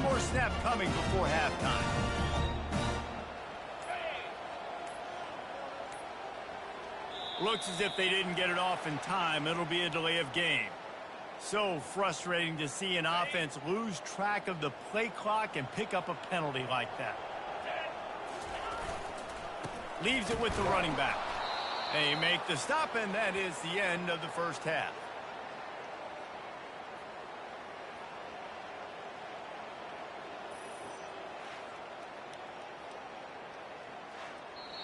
one more snap coming before halftime. Looks as if they didn't get it off in time. It'll be a delay of game. So frustrating to see an offense lose track of the play clock and pick up a penalty like that. Leaves it with the running back. They make the stop, and that is the end of the first half.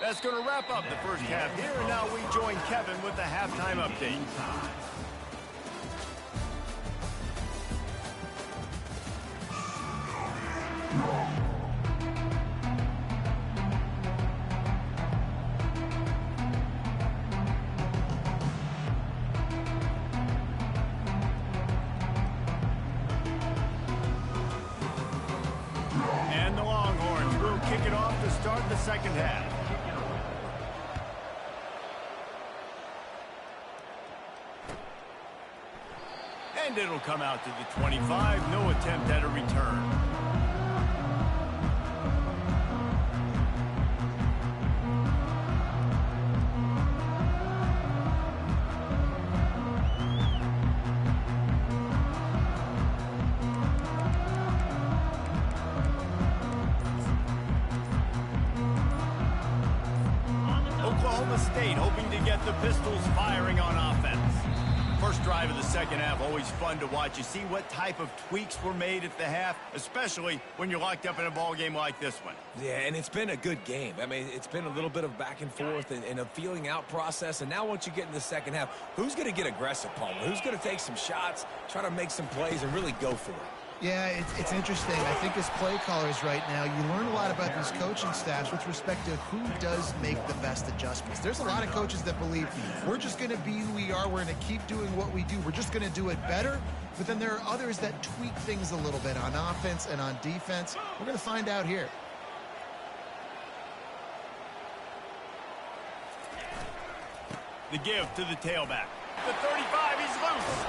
That's going to wrap up the first half here, and now we join Kevin with the halftime update. And the Longhorns will kick it off to start the second half. And it'll come out to the 25. No attempt at a return. Oklahoma State hoping to get the Pistols firing on offense. First drive of the second half, always fun to watch. You see what type of tweaks were made at the half, especially when you're locked up in a ball game like this one. Yeah, and it's been a good game. I mean, it's been a little bit of back and forth and a feeling out process. And now once you get in the second half, who's going to get aggressive, Palmer? Who's going to take some shots, try to make some plays, and really go for it? Yeah, it's interesting. I think as play callers right now, you learn a lot about these coaching staffs with respect to who does make the best adjustments. There's a lot of coaches that believe we're just going to be who we are. We're going to keep doing what we do. We're just going to do it better. But then there are others that tweak things a little bit on offense and on defense. We're going to find out here. The give to the tailback. The 35, he's loose.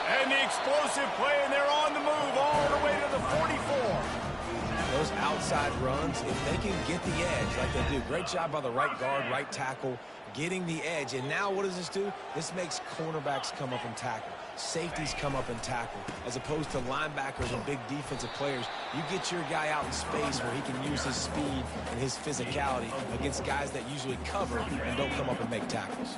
And the explosive play, and they're on the move all the way to the 44. Those outside runs, if they can get the edge like they do, great job by the right guard, right tackle, getting the edge. And now what does this do? This makes cornerbacks come up and tackle. Safeties come up and tackle. As opposed to linebackers and big defensive players, you get your guy out in space where he can use his speed and his physicality against guys that usually cover and don't come up and make tackles.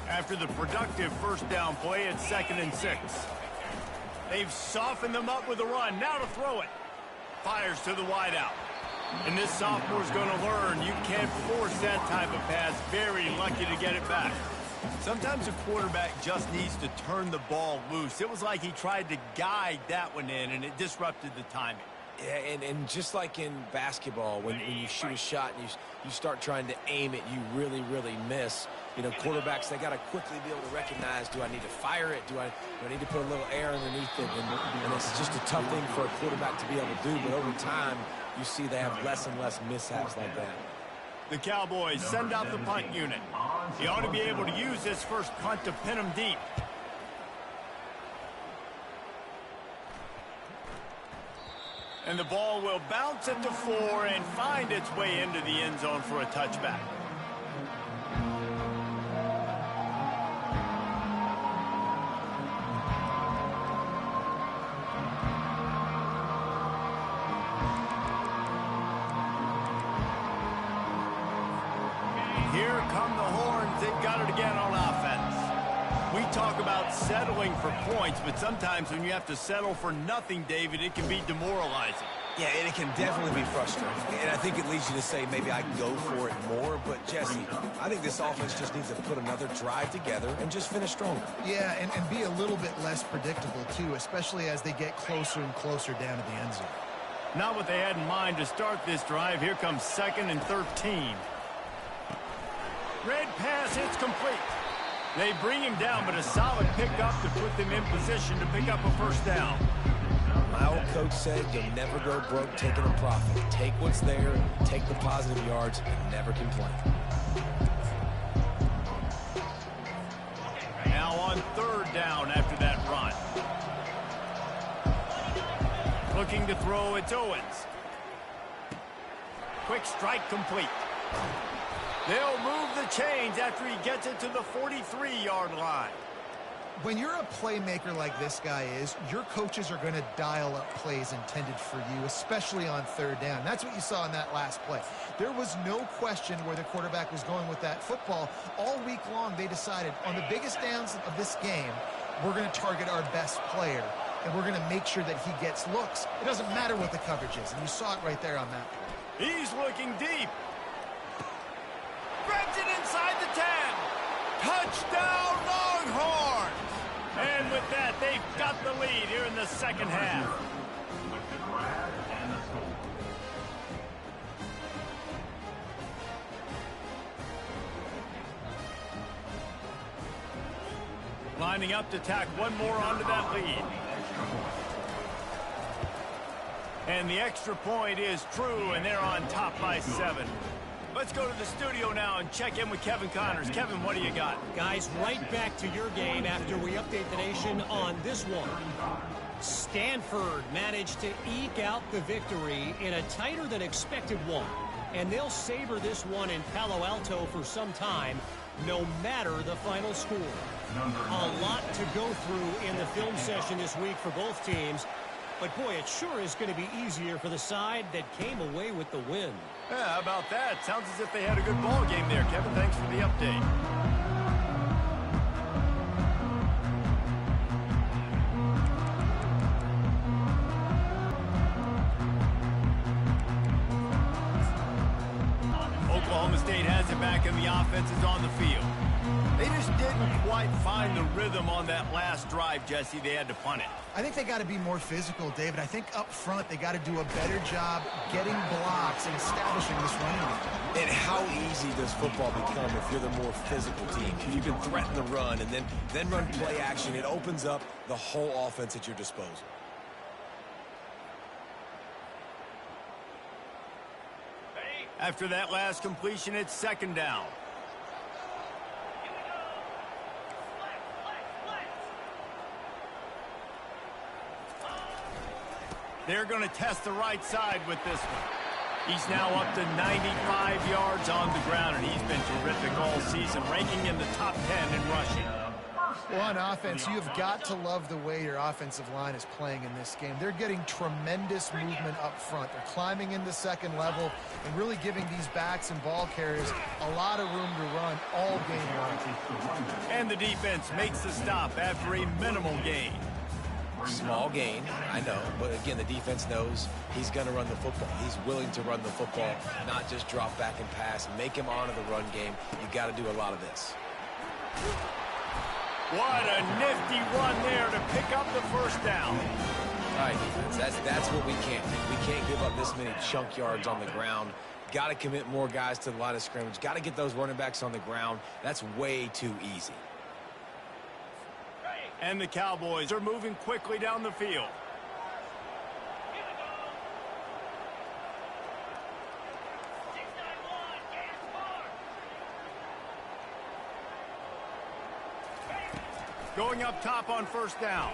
After the productive first down play, it's 2nd and 6. They've softened them up with a run. Now to throw it. Fires to the wideout. And this sophomore's going to learn you can't force that type of pass. Very lucky to get it back. Sometimes a quarterback just needs to turn the ball loose. It was like he tried to guide that one in, and it disrupted the timing. Yeah, and just like in basketball, when you shoot a shot and you start trying to aim it, you really, really miss. You know, quarterbacks, they got to quickly be able to recognize, do I need to fire it? Do I need to put a little air underneath it? And it's just a tough thing for a quarterback to be able to do. But over time, you see they have less and less mishaps like that. The Cowboys send out the punt unit. He ought to be able to use this first punt to pin him deep. And the ball will bounce at the 4 and find its way into the end zone for a touchback. Here come the Horns. They've got it again on offense. We talk about settling for points, but sometimes when you have to settle for nothing, David, it can be demoralizing. Yeah, and it can definitely be frustrating. And I think it leads you to say maybe I go for it more. But, Jesse, I think this offense just needs to put another drive together and just finish stronger. Yeah, and be a little bit less predictable, too, especially as they get closer and closer down to the end zone. Not what they had in mind to start this drive. Here comes 2nd and 13. Red pass, it's complete. They bring him down, but a solid pickup to put them in position to pick up a first down. My old coach said you'll never go broke taking a profit. Take what's there, take the positive yards, and never complain. Now on 3rd down after that run. Looking to throw, it's Owens. Quick strike complete. They'll move the chains after he gets it to the 43-yard line. When you're a playmaker like this guy is, your coaches are going to dial up plays intended for you, especially on third down. That's what you saw in that last play. There was no question where the quarterback was going with that football. All week long, they decided on the biggest downs of this game, we're going to target our best player, and we're going to make sure that he gets looks. It doesn't matter what the coverage is, and you saw it right there on that play. He's looking deep. Grabs it inside the 10. Touchdown, Longhorns! And with that, they've got the lead here in the second half. Lining up to tack one more onto that lead. And the extra point is true, and they're on top by 7. Let's go to the studio now and check in with Kevin Connors. Kevin, what do you got? Guys, right back to your game after we update the nation on this one. Stanford managed to eke out the victory in a tighter than expected one. And they'll savor this one in Palo Alto for some time, no matter the final score. A lot to go through in the film session this week for both teams. But, boy, it sure is going to be easier for the side that came away with the win. Yeah, how about that? Sounds as if they had a good ball game there. Kevin, thanks for the update. Oklahoma State has it back, and the offense is on the field. They just didn't quite find the rhythm on that last drive, Jesse. They had to punt it. I think they got to be more physical, David. I think up front they got to do a better job getting blocks and establishing this running game. And how easy does football become if you're the more physical team? If you can threaten the run and then run play action, it opens up the whole offense at your disposal. After that last completion, it's second down. They're going to test the right side with this one. He's now up to 95 yards on the ground, and he's been terrific all season, ranking in the top 10 in rushing. Well, on offense, you've got to love the way your offensive line is playing in this game. They're getting tremendous movement up front. They're climbing into second level and really giving these backs and ball carriers a lot of room to run all game long. And the defense makes the stop after a minimal gain. Small gain, I know, but again, the defense knows he's going to run the football. He's willing to run the football, not just drop back and pass, make him honor the run game. You got to do a lot of this. What a nifty run there to pick up the first down. All right, defense, that's what we can't do. We can't give up this many chunk yards on the ground. Got to commit more guys to the line of scrimmage. Got to get those running backs on the ground. That's way too easy. And the Cowboys are moving quickly down the field. Going up top on first down.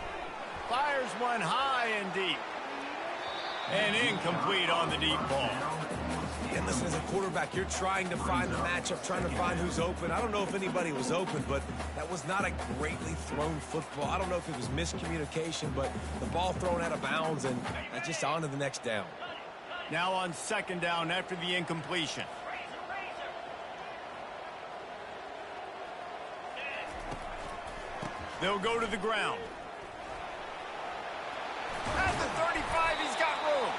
Fires one high and deep. And incomplete on the deep ball. And listen, as a quarterback, you're trying to find the matchup, trying to find who's open. I don't know if anybody was open, but that was not a greatly thrown football. I don't know if it was miscommunication, but the ball thrown out of bounds, and just on to the next down. Now on second down after the incompletion. They'll go to the ground. At the 35, he's got room.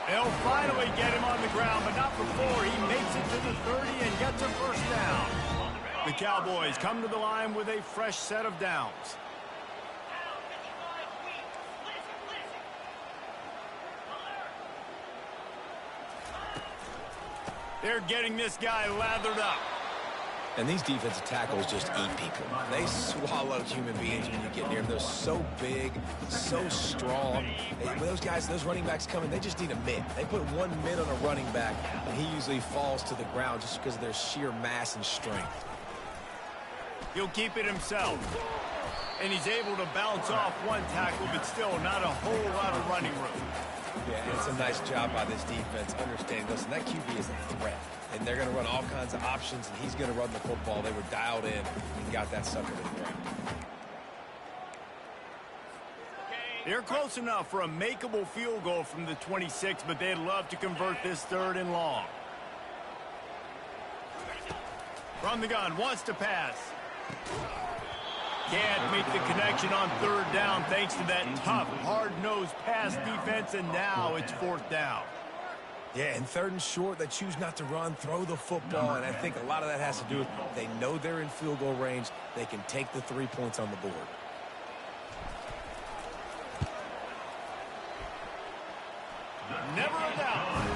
They'll finally get him on the ground, but not before he makes it to the 30 and gets a first down. The Cowboys come to the line with a fresh set of downs. They're getting this guy lathered up. And these defensive tackles just eat people. They swallow human beings when you get near them. They're so big, so strong. When those guys, those running backs come in, they just need a mid. They put one mid on a running back, and he usually falls to the ground just because of their sheer mass and strength. He'll keep it himself. And he's able to bounce off one tackle, but still not a whole lot of running room. Yeah, and it's a nice job by this defense understanding, listen, that QB is a threat, and they're going to run all kinds of options, and he's going to run the football. They were dialed in and got that sucker to the ground. They're close enough for a makeable field goal from the 26, but they'd love to convert this 3rd and long. From the gun, wants to pass. Can't make the connection on 3rd down thanks to that tough, hard-nosed pass defense, and now it's 4th down. Yeah, and 3rd and short, they choose not to run, throw the football, and I think a lot of that has to do with they know they're in field goal range. They can take the 3 points on the board. Never a doubt.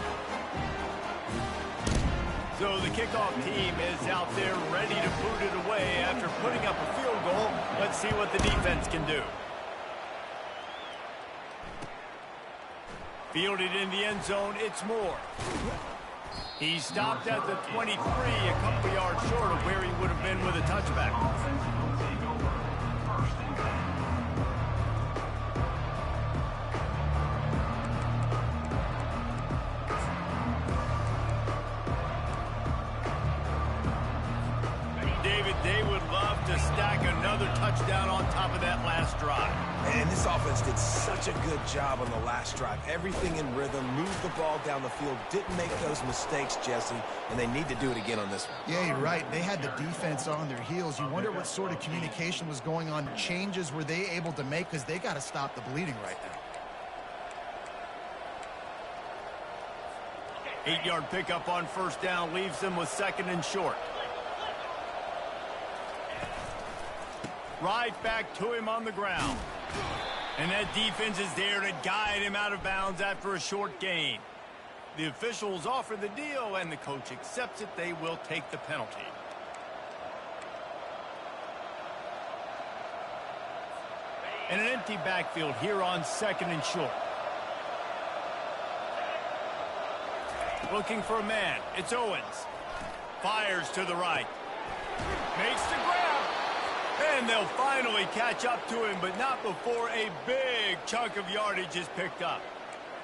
So the kickoff team is out there ready to boot it away after putting up a field goal. Let's see what the defense can do. Fielded in the end zone, it's Moore. He stopped at the 23, a couple yards short of where he would have been with a touchback. They would love to stack another touchdown on top of that last drive. And this offense did such a good job on the last drive. Everything in rhythm, moved the ball down the field, didn't make those mistakes, Jesse, and they need to do it again on this one. Yeah, you're right. They had the defense on their heels. You wonder what sort of communication was going on. Changes were they able to make, because they got to stop the bleeding right now. 8-yard pickup on 1st down leaves them with 2nd and short. Right back to him on the ground. And that defense is there to guide him out of bounds after a short gain. The officials offer the deal, and the coach accepts it. They will take the penalty. And an empty backfield here on 2nd and short. Looking for a man. It's Owens. Fires to the right. Makes the grab. And they'll finally catch up to him, but not before a big chunk of yardage is picked up.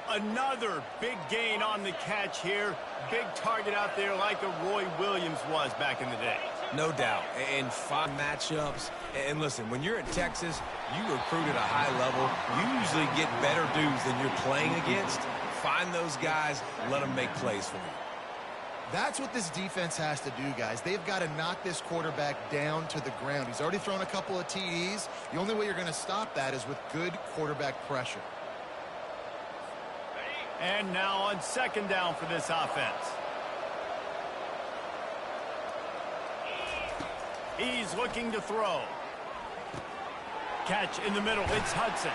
Another big gain on the catch here. Big target out there like a Roy Williams was back in the day. No doubt. And 5 matchups. And listen, when you're at Texas, you recruit at a high level. You usually get better dudes than you're playing against. Find those guys, let them make plays for you. That's what this defense has to do, guys. They've got to knock this quarterback down to the ground. He's already thrown a couple of TDs. The only way you're going to stop that is with good quarterback pressure. And now on 2nd down for this offense. He's looking to throw. Catch in the middle. It's Hudson.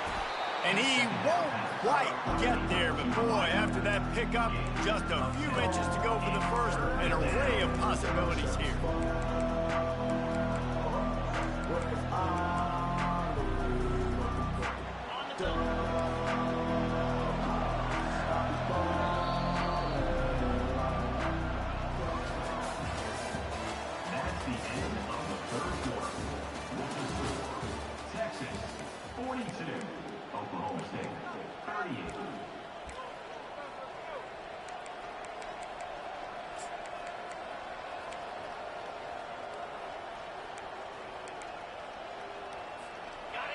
And he won't quite get there, but boy, after that pickup, just a few inches to go for the first, an array of possibilities here. That's the end of the 3rd quarter. Texas, 42. Oklahoma State, 38.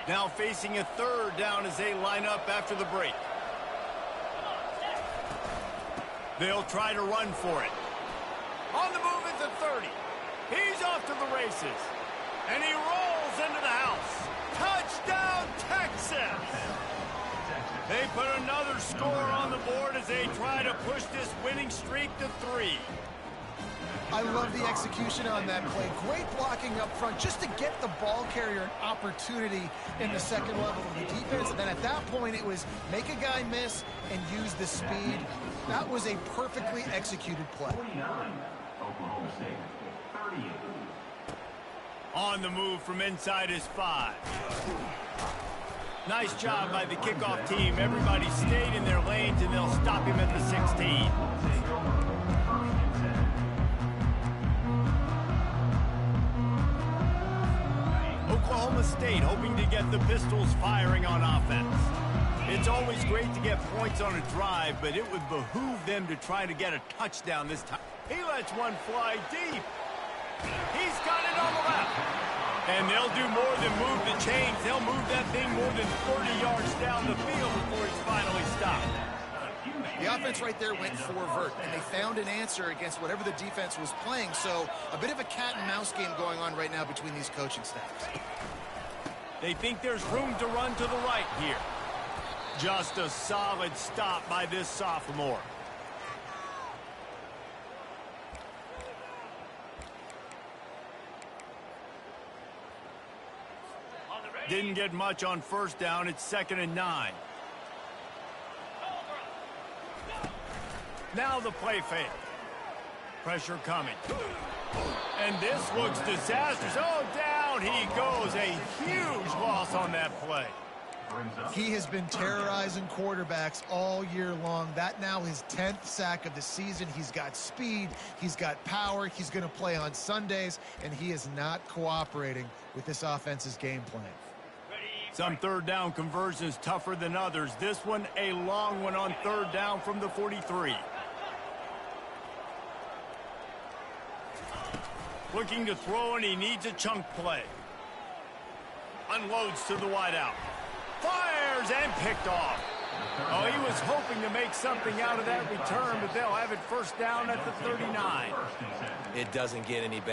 Now facing a 3rd down as they line up after the break. They'll try to run for it. On the move at the 30. He's off to the races. And he rolls into the house. Touchdown, Texas! They put another score on the board as they try to push this winning streak to 3. I love the execution on that play. Great blocking up front just to get the ball carrier an opportunity in the 2nd level of the defense. And then at that point, it was make a guy miss and use the speed. That was a perfectly executed play. 49. Oklahoma State, 38. On the move from inside his 5. Nice job by the kickoff team. Everybody stayed in their lanes, and they'll stop him at the 16. Oklahoma State hoping to get the Pistols firing on offense. It's always great to get points on a drive, but it would behoove them to try to get a touchdown this time. He lets one fly deep. He's got it on the left. And they'll do more than move the chains. They'll move that thing more than 30 yards down the field before he's finally stopped. The offense right there went for-vert, and they found an answer against whatever the defense was playing. So a bit of a cat-and-mouse game going on right now between these coaching staffs. They think there's room to run to the right here. Just a solid stop by this sophomore. Didn't get much on first down. It's 2nd and 9. Now the play fake. Pressure coming. And this looks disastrous. Oh, down he goes. A huge loss on that play. He has been terrorizing quarterbacks all year long. That now his 10th sack of the season. He's got speed. He's got power. He's going to play on Sundays, and he is not cooperating with this offense's game plan. Some third down conversions tougher than others. This one a long one on third down from the 43. Looking to throw, and he needs a chunk play. Unloads to the wideout. Fires and picked off. Oh, he was hoping to make something out of that return, but they'll have it first down at the 39. It doesn't get any better.